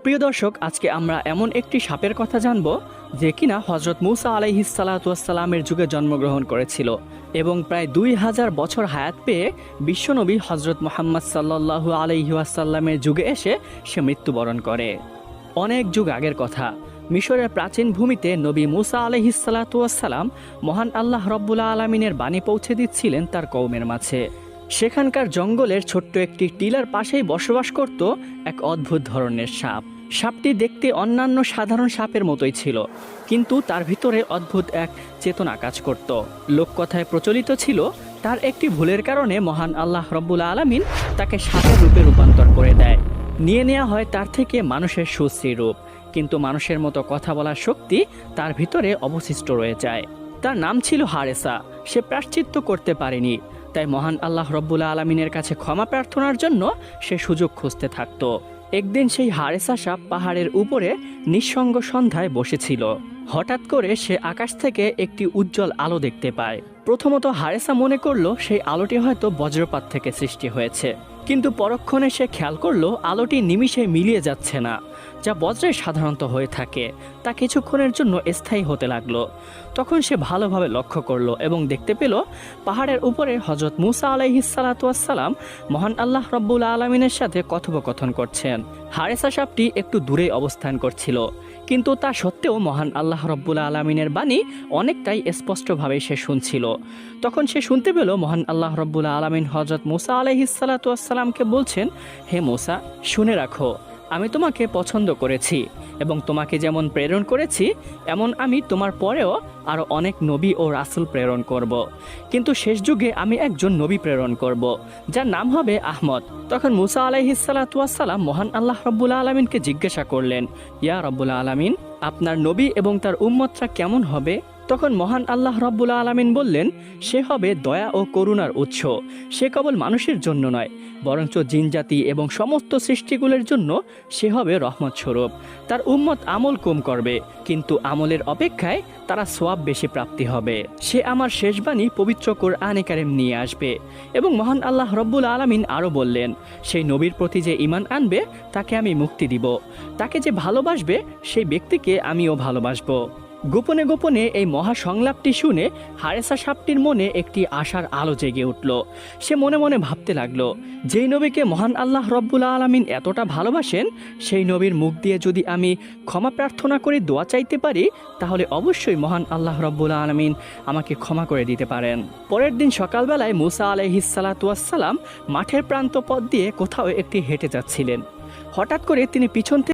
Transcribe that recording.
প্রিয় দর্শক, আজকে আমরা এমন একটি সাপের কথা জানব যে কিনা হযরত মূসা আলাইহিসসালামের যুগে জন্মগ্রহণ করেছিল এবং প্রায় 2000 বছর হায়াত পেয়ে বিশ্বনবী হযরত মুহাম্মদ সাল্লাল্লাহু আলাইহি ওয়াসাল্লামের যুগে এসে সে মৃত্যুবরণ করে। অনেক যুগ আগের কথা, মিশরের প্রাচীন ভূমিতে নবী মূসা আলাইহিসসালাম মহান আল্লাহ রব্বুল আলামিনের বাণী পৌঁছে দিচ্ছিলেন তার কওমের মাঝে। সেখানকার জঙ্গলের ছোট্ট একটি টিলার পাশেই বসবাস করত এক অদ্ভুত ধরনের সাপ। সাপটি দেখতে অন্যান্য সাধারণ সাপের মতোই ছিল, কিন্তু তার ভিতরে অদ্ভুত এক চেতনা কাজ করত। লোককথায় প্রচলিত ছিল তার একটি ভুলের কারণে মহান আল্লাহ রব্বুল আলামিন তাকে সাপের রূপে রূপান্তর করে দেয়। নিয়ে নেওয়া হয় তার থেকে মানুষের সুশ্রী রূপ, কিন্তু মানুষের মতো কথা বলার শক্তি তার ভিতরে অবশিষ্ট রয়ে যায়। তার নাম ছিল হারেসা। সে প্রায়শ্চিত্ত করতে পারেনি, তাই মহান আল্লাহ রব্বুল আলামিনের কাছে ক্ষমা প্রার্থনার জন্য সে সুযোগ খুঁজতে থাকত। একদিন সেই হারেসা সাপ পাহাড়ের উপরে নিঃসঙ্গ সন্ধ্যায় বসেছিল। হঠাৎ করে সে আকাশ থেকে একটি উজ্জ্বল আলো দেখতে পায়। প্রথমত হারেসা মনে করলো সেই আলোটি হয়তো বজ্রপাত থেকে সৃষ্টি হয়েছে, কিন্তু পরক্ষণে সে খেয়াল করলো আলোটি নিমিষে মিলিয়ে যাচ্ছে না। যা বজ্রে সাধারণত হয়ে থাকে তা কিছুক্ষণের জন্য স্থায়ী হতে লাগলো। তখন সে ভালোভাবে লক্ষ্য করলো এবং দেখতে পেল পাহাড়ের উপরে হযরত মূসা আলাইহিসসালাম মহান আল্লাহ রব্বুল আলামিনের সাথে কথোপকথন করছেন। হারেসা সাপটি একটু দূরে অবস্থান করছিল, কিন্তু তা সত্ত্বেও মহান আল্লাহ রব্বুল আলামিনের বাণী অনেকটাই স্পষ্টভাবে সে শুনছিল। তখন সে শুনতে পেল মহান আল্লাহ রব্বুল আলামিন হযরত মূসা আলাইহিসসালামকে বলছেন, হে মূসা, শুনে রাখো, আমি তোমাকে পছন্দ করেছি এবং তোমাকে যেমন প্রেরণ করেছি এমন আমি তোমার পরেও আরও অনেক নবী ও রাসূল প্রেরণ করব। কিন্তু শেষ যুগে আমি একজন নবী প্রেরণ করব, যার নাম হবে আহমদ। তখন মূসা আলাইহিসসালাম মহান আল্লাহ রব্বুল আলামিনকে জিজ্ঞাসা করলেন, ইয়া রব্বুল আলামিন, আপনার নবী এবং তার উম্মতরা কেমন হবে? তখন মহান আল্লাহ রব্বুল আলামিন বললেন, সে হবে দয়া ও করুণার উৎস। সে কেবল মানুষের জন্য নয়, বরঞ্চ জিনজাতি এবং সমস্ত সৃষ্টিগুলোর জন্য সে হবে রহমত স্বরূপ। তার উম্মত আমল কম করবে, কিন্তু আমলের অপেক্ষায় তারা সওয়াব বেশি প্রাপ্তি হবে। সে আমার শেষ বাণী পবিত্র কোরআনে কারিম নিয়ে আসবে। এবং মহান আল্লাহ রব্বুল আলামিন আরও বললেন, সেই নবীর প্রতি যে ঈমান আনবে তাকে আমি মুক্তি দিব, তাকে যে ভালোবাসবে সেই ব্যক্তিকে আমিও ভালোবাসবো। গোপনে গোপনে এই মহা সংলাপটি শুনে হারেসা সাপটির মনে একটি আশার আলো জেগে উঠল। সে মনে মনে ভাবতে লাগলো, যেই নবীকে মহান আল্লাহ রব্বুল আলামিন এতটা ভালোবাসেন, সেই নবীর মুখ দিয়ে যদি আমি ক্ষমা প্রার্থনা করে দোয়া চাইতে পারি, তাহলে অবশ্যই মহান আল্লাহ রব্বুল আলামিন আমাকে ক্ষমা করে দিতে পারেন। পরের দিন সকালবেলায় মূসা আলাইহিসসালাম মাঠের প্রান্ত পথ দিয়ে কোথাও একটি হেঁটে যাচ্ছিলেন। হঠাৎ করে তিনি পিছন থেকে